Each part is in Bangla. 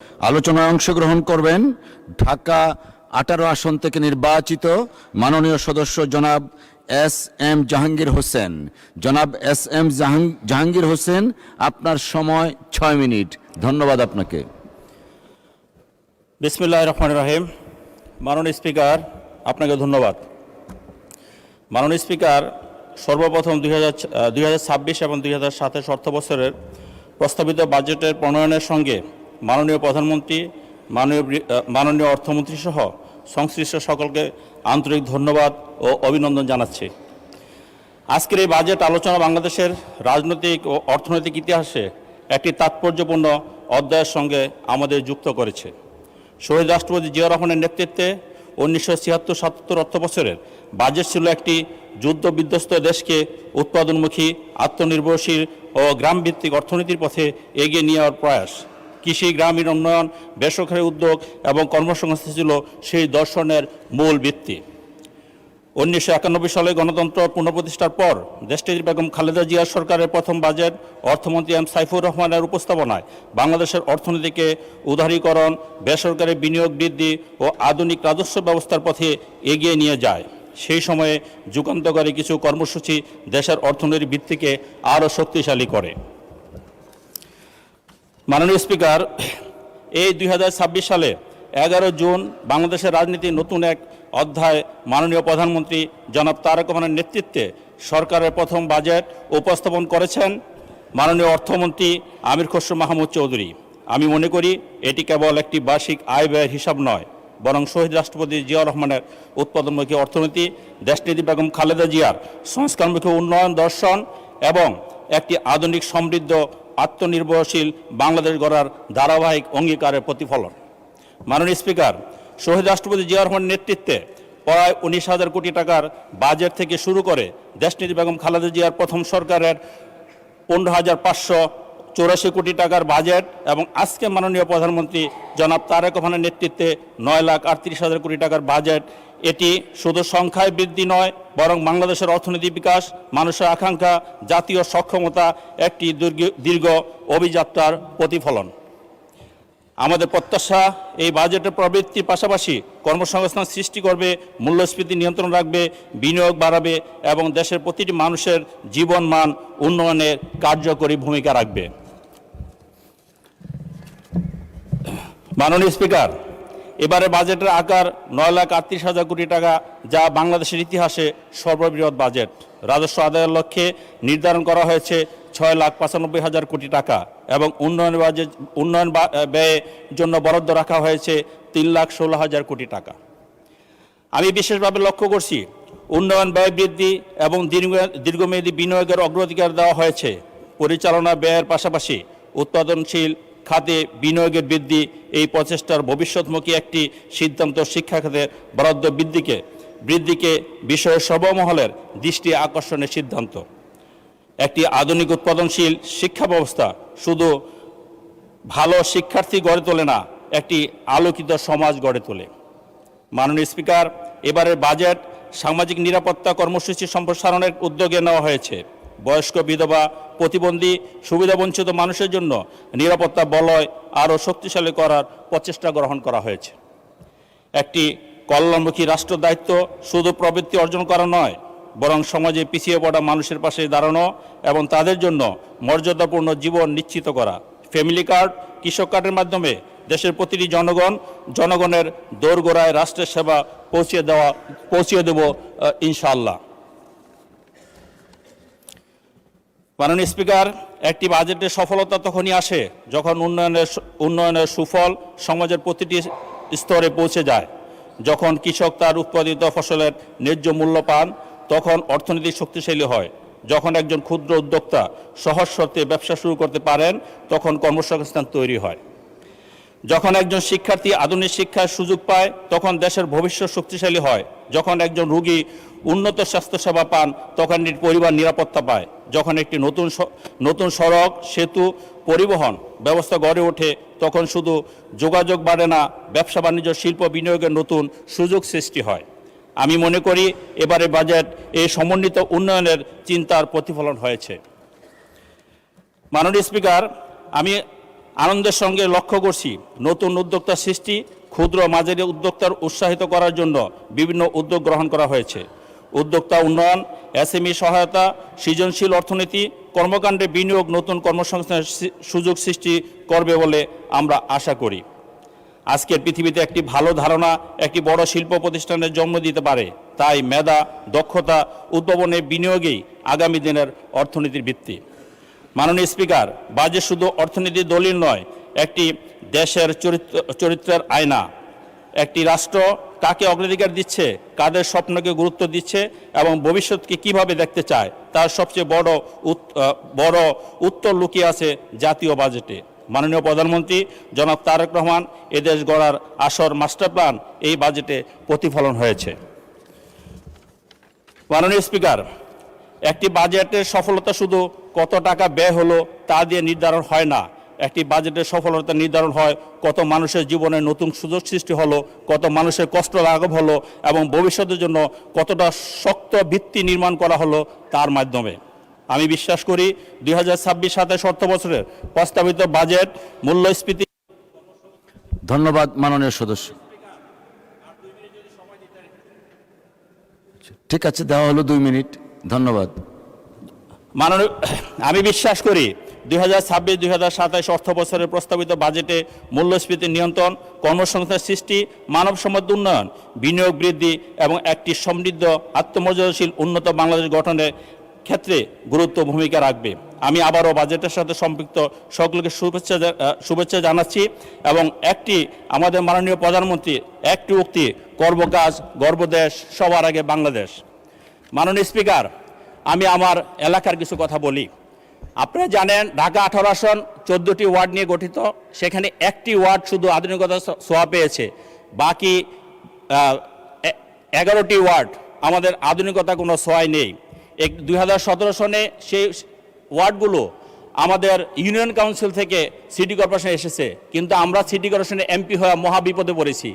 আলোচনায় অংশগ্রহণ করবেন ঢাকা 18 আসন থেকে নির্বাচিত মাননীয় সদস্য জনাব এস এম জাহাঙ্গীর হোসেন। জনাব এস এম জাহাঙ্গীর হোসেন, আপনার সময় 6 মিনিট। ধন্যবাদ আপনাকে। বিসমিল্লাহির রহমানির রহিম। মাননীয় স্পিকার, আপনাকে ধন্যবাদ। মাননীয় স্পিকার, সর্বপ্রথম 2026 এবং 2027 অর্থবছরের প্রস্তাবিত বাজেটের প্রণয়নের সঙ্গে মাননীয় প্রধানমন্ত্রী, মাননীয় অর্থমন্ত্রী সহ সংশ্লিষ্ট সকলকে আন্তরিক ধন্যবাদ ও অভিনন্দন জানাচ্ছি। আজকের এই বাজেট আলোচনা বাংলাদেশের রাজনৈতিক ও অর্থনৈতিক ইতিহাসে একটি তাৎপর্যপূর্ণ অধ্যায়ের সঙ্গে আমাদের যুক্ত করেছে। শহীদ রাষ্ট্রপতি জিয়া রহমানের নেতৃত্বে 1976-77 অর্থবছরের বাজেট ছিল একটি যুদ্ধ বিধ্বস্ত দেশকে উৎপাদনমুখী, আত্মনির্ভরশীল ও গ্রামভিত্তিক অর্থনীতির পথে এগিয়ে নিয়ে যাওয়ার প্রয়াস। কৃষি, গ্রামীণ উন্নয়ন, বেসরকারি উদ্যোগ এবং কর্মসংস্থান ছিল সেই দর্শনের মূল ভিত্তি। 1991 সালে গণতন্ত্র পুনঃপ্রতিষ্ঠার পর দেশটির বেগম খালেদা জিয়া সরকারের প্রথম বাজেট অর্থমন্ত্রী এম সাইফুর রহমানের উপস্থাপনায় বাংলাদেশের অর্থনীতিকে উদারীকরণ, বেসরকারি বিনিয়োগ বৃদ্ধি ও আধুনিক রাজস্ব ব্যবস্থার পথে এগিয়ে নিয়ে যায়। সেই সময়ে যুগান্তকারী কিছু কর্মসূচি দেশের অর্থনৈতিক ভিত্তিকে আরও শক্তিশালী করে। মাননীয় স্পিকার, এই 2026 সালে 11 জুন বাংলাদেশের রাজনীতির নতুন এক অধ্যায় মাননীয় প্রধানমন্ত্রী জনাব তারেক রহমানের নেতৃত্বে সরকারের প্রথম বাজেট উপস্থাপন করেছেন মাননীয় অর্থমন্ত্রী আমির খসরু মাহমুদ চৌধুরী। আমি মনে করি এটি কেবল একটি বার্ষিক আয় ব্যয়ের হিসাব নয়, বরং শহীদ রাষ্ট্রপতি জিয়া রহমানের উৎপাদনমুখী অর্থনীতি, দেশনেত্রী বেগম খালেদা জিয়ার সংস্কারমুখী উন্নয়ন দর্শন এবং একটি আধুনিক সমৃদ্ধ আত্মনির্ভরশীল বাংলাদেশ গড়ার ধারাবাহিক অঙ্গীকারের প্রতিফলন। মাননীয় স্পিকার, শহীদ রাষ্ট্রপতি জিয়া রহমানের নেতৃত্বে প্রায় 19,000 কোটি টাকার বাজেট থেকে শুরু করে দেশনেত্রী বেগম খালেদা জিয়ার প্রথম সরকারের 15,584 কোটি টাকার বাজেট এবং আজকে মাননীয় প্রধানমন্ত্রী জনাব তারেক রহমানের নেতৃত্বে 9,38,000 কোটি টাকার বাজেট, এটি শুধু সংখ্যায় বৃদ্ধি নয়, বরং বাংলাদেশের অর্থনৈতিক বিকাশ, মানুষের আকাঙ্ক্ষা, জাতীয় সক্ষমতা একটি দীর্ঘ অভিযাত্রার প্রতিফলন। আমাদের প্রত্যাশা, এই বাজেটের প্রবৃত্তির পাশাপাশি কর্মসংস্থান সৃষ্টি করবে, মূল্যস্ফীতি নিয়ন্ত্রণ রাখবে, বিনিয়োগ বাড়াবে এবং দেশের প্রতিটি মানুষের জীবনমান উন্নয়নের কার্যকরী ভূমিকা রাখবে। মাননীয় স্পিকার, এবারে বাজেটের আকার 9,38,000 কোটি টাকা, যা বাংলাদেশের ইতিহাসে সর্ববৃহৎ বাজেট। রাজস্ব আদায়ের লক্ষ্যে নির্ধারণ করা হয়েছে 6,95,000 কোটি টাকা এবং উন্নয়ন ব্যয়ের জন্য বরাদ্দ রাখা হয়েছে 3,16,000 কোটি টাকা। আমি বিশেষভাবে লক্ষ্য করছি উন্নয়ন ব্যয় বৃদ্ধি এবং দীর্ঘমেয়াদী বিনিয়োগের অগ্রাধিকার দেওয়া হয়েছে। পরিচালনা ব্যয়ের পাশাপাশি উৎপাদনশীল খাতে বিনিয়োগের বৃদ্ধি এই প্রচেষ্টার ভবিষ্যৎমুখী একটি সিদ্ধান্ত। শিক্ষা খাতের বরাদ্দ বৃদ্ধিকে বিষয়ের সর্বমহলের দৃষ্টি আকর্ষণের সিদ্ধান্ত। একটি আধুনিক উৎপাদনশীল শিক্ষা ব্যবস্থা শুধু ভালো শিক্ষার্থী গড়ে তোলে না, একটি আলোকিত সমাজ গড়ে তোলে। মাননীয় স্পিকার, এবারের বাজেট সামাজিক নিরাপত্তা কর্মসূচি সম্প্রসারণের উদ্যোগে নেওয়া হয়েছে। বয়স্ক, বিধবা, প্রতিবন্ধী, সুবিধাবঞ্চিত মানুষের জন্য নিরাপত্তা বলয় আরও শক্তিশালী করার প্রচেষ্টা গ্রহণ করা হয়েছে। একটি কল্যাণমুখী রাষ্ট্র দায়িত্ব শুধু প্রবৃত্তি অর্জন করা নয়, বরং সমাজে পিছিয়ে পড়া মানুষের পাশে দাঁড়ানো এবং তাদের জন্য মর্যাদাপূর্ণ জীবন নিশ্চিত করা। ফ্যামিলি কার্ড, কৃষক কার্ডের মাধ্যমে দেশের প্রতিটি জনগণের দোরগোড়ায় রাষ্ট্রের সেবা পৌঁছিয়ে দেব ইনশাআল্লাহ। মাননীয় স্পিকার, একটি বাজেটের সফলতা তখনই আসে যখন উন্নয়নের সুফল সমাজের প্রতিটি স্তরে পৌঁছে যায়। যখন কৃষক তার উৎপাদিত ফসলের ন্যায্য মূল্য পান, তখন অর্থনীতি শক্তিশালী হয়। যখন একজন ক্ষুদ্র উদ্যোক্তা সহজ শর্তে ব্যবসা শুরু করতে পারেন, তখন কর্মসংস্থান তৈরি হয়। যখন একজন শিক্ষার্থী আধুনিক শিক্ষার সুযোগ পায়, তখন দেশের ভবিষ্যৎ শক্তিশালী হয়। যখন একজন রোগী উন্নত স্বাস্থ্যসেবা পান, তখন পরিবার নিরাপত্তা পায়। যখন একটি নতুন সড়ক, সেতু, পরিবহন ব্যবস্থা গড়ে ওঠে, তখন শুধু যোগাযোগ বাড়ে না, ব্যবসা বাণিজ্য, শিল্প বিনিয়োগের নতুন সুযোগ সৃষ্টি হয়। আমি মনে করি এবারে বাজেট এই সমন্বিত উন্নয়নের চিন্তার প্রতিফলন হয়েছে। মাননীয় স্পিকার, আমি আনন্দের সঙ্গে লক্ষ্য করছি নতুন উদ্যোক্তা সৃষ্টি, ক্ষুদ্র মাঝারি উদ্যোক্তার উৎসাহিত করার জন্য বিভিন্ন উদ্যোগ গ্রহণ করা হয়েছে। উদ্যোক্তা উন্নয়ন, এসএমই সহায়তা, সৃজনশীল অর্থনীতি, কর্মকাণ্ডে বিনিয়োগ নতুন কর্মসংস্থানের সুযোগ সৃষ্টি করবে বলে আমরা আশা করি। আজকের পৃথিবীতে একটি ভালো ধারণা একটি বড় শিল্প প্রতিষ্ঠানের জন্ম দিতে পারে। তাই মেধা, দক্ষতা, উদ্ভাবনে বিনিয়োগেই আগামী দিনের অর্থনীতির ভিত্তি। মাননীয় স্পিকার, বাজেট শুধু অর্থনীতির দলিল নয়, একটি দেশের চরিত্রের আয়না। একটি রাষ্ট্র কাকে অগ্রাধিকার দিচ্ছে, কাদের স্বপ্নকে গুরুত্ব দিচ্ছে এবং ভবিষ্যৎকে কিভাবে দেখতে চায়, তার সবচেয়ে বড় উত্তর লুকিয়ে আছে জাতীয় বাজেটে। মাননীয় প্রধানমন্ত্রী জনাব তারেক রহমান এদেশ গড়ার আসর মাস্টার প্ল্যান এই বাজেটে প্রতিফলন হয়েছে। মাননীয় স্পিকার, একটি বাজেটের সফলতা শুধু কত টাকা ব্যয় হলো তা দিয়ে নির্ধারণ হয় না। একটি বাজেটের সফলতা নির্ধারণ হয় কত মানুষের জীবনে নতুন সুযোগ সৃষ্টি হলো, কত মানুষের কষ্ট লাঘব হলো এবং ভবিষ্যতের জন্য কতটা শক্ত ভিত্তি নির্মাণ করা হলো তার মাধ্যমে। আমি বিশ্বাস করি 2026-27 অর্থবছরের প্রস্তাবিত বাজেট মূল্যস্ফীতি। ধন্যবাদ মাননীয় সদস্য। ঠিক আছে, দেওয়া হলো 2 মিনিট। ধন্যবাদ। আমি বিশ্বাস করি 2026-2027 অর্থবছরের প্রস্তাবিত বাজেটে মূল্যস্ফীতি নিয়ন্ত্রণ, কর্মসংস্থান সৃষ্টি, মানব সম্পদ উন্নয়ন, বিনিয়োগ বৃদ্ধি এবং একটি সমৃদ্ধ আত্মমর্যাদাশীল উন্নত বাংলাদেশ গঠনের ক্ষেত্রে গুরুত্ব ভূমিকা রাখবে। আমি আবারও বাজেটের সাথে সম্পৃক্ত সকলকে শুভেচ্ছা জানাচ্ছি এবং আমাদের মাননীয় প্রধানমন্ত্রীর একটি উক্তি, করব কাজ, গর্ব দেশ, সবার আগে বাংলাদেশ। মাননীয় স্পিকার, আমি আমার এলাকার কিছু কথা বলি। আপনারা জানেন ঢাকা 18 আসন 14টি ওয়ার্ড নিয়ে গঠিত। সেখানে একটি ওয়ার্ড শুধু আধুনিকতার ছোঁয়া পেয়েছে, বাকি 11টি ওয়ার্ড আমাদের আধুনিকতা কোনো ছোঁয়াই নেই। 2017 সনে সেই ওয়ার্ডগুলো আমাদের ইউনিয়ন কাউন্সিল থেকে সিটি কর্পোরেশনে এসেছে, কিন্তু আমরা সিটি কর্পোরেশনে এমপি হয়ে মহা বিপদে পড়েছি।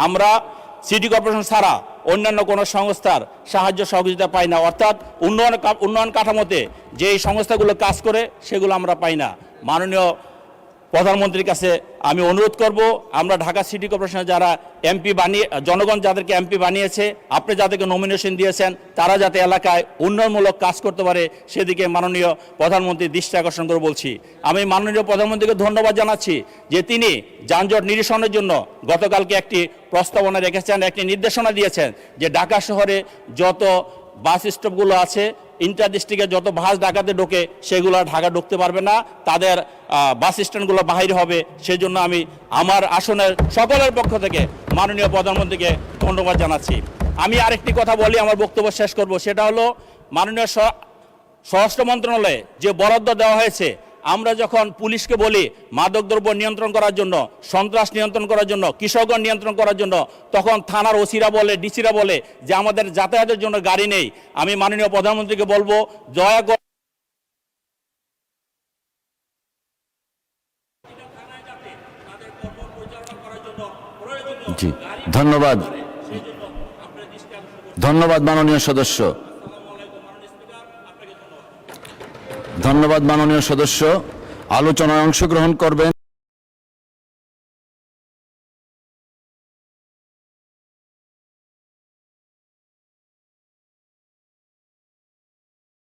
আমরা সিটি কর্পোরেশন ছাড়া অন্যান্য কোনো সংস্থার সাহায্য সহযোগিতা পাই না, অর্থাৎ উন্নয়ন কাঠামোতে যেই সংস্থাগুলো কাজ করে সেগুলো আমরা পাই না। মাননীয় প্রধানমন্ত্রীর কাছে আমি অনুরোধ করব, আমরা ঢাকা সিটি কর্পোরেশনে যারা এমপি জনগণ যাদেরকে এমপি বানিয়েছে, আপনি যাদেরকে নমিনেশন দিয়েছেন, তারা যাতে এলাকায় উন্নয়নমূলক কাজ করতে পারে সেদিকে মাননীয় প্রধানমন্ত্রীর দৃষ্টি আকর্ষণ করে বলছি। আমি মাননীয় প্রধানমন্ত্রীকে ধন্যবাদ জানাচ্ছি যে তিনি যানজট নিরসনের জন্য গতকালকে একটি প্রস্তাবনা রেখেছেন, একটি নির্দেশনা দিয়েছেন যে ঢাকা শহরে যত বাস স্টপগুলো আছে, ইন্টার ডিস্ট্রিক্টে যত বাস ঢাকাতে ঢোকে সেগুলো ঢাকা ঢুকতে পারবে না, তাদের বাস স্ট্যান্ডগুলো বাহির হবে। সেজন্য আমি আমার আসনের সকলের পক্ষ থেকে মাননীয় প্রধানমন্ত্রীকে ধন্যবাদ জানাচ্ছি। আমি আরেকটি কথা বলি, আমার বক্তব্য শেষ করব। সেটা হলো মাননীয় স্বরাষ্ট্র মন্ত্রণালয়ে যে বরাদ্দ দেওয়া হয়েছে, আমরা যখন পুলিশকে বলি মাদকদ্রব্য নিয়ন্ত্রণ করার জন্য, সন্ত্রাস নিয়ন্ত্রণ করার জন্য, কৃষকগণ নিয়ন্ত্রণ করার জন্য, তখন থানার ওসিরা বলে, ডিসিরা বলে যে আমাদের যাতায়াতের জন্য গাড়ি নেই। আমি মাননীয় প্রধানমন্ত্রীকে বলবো, দয়া করে জি, ধন্যবাদ। ধন্যবাদ মাননীয় সদস্য। ধন্যবাদ মাননীয় সদস্য। আলোচনায় অংশগ্রহণ করবেন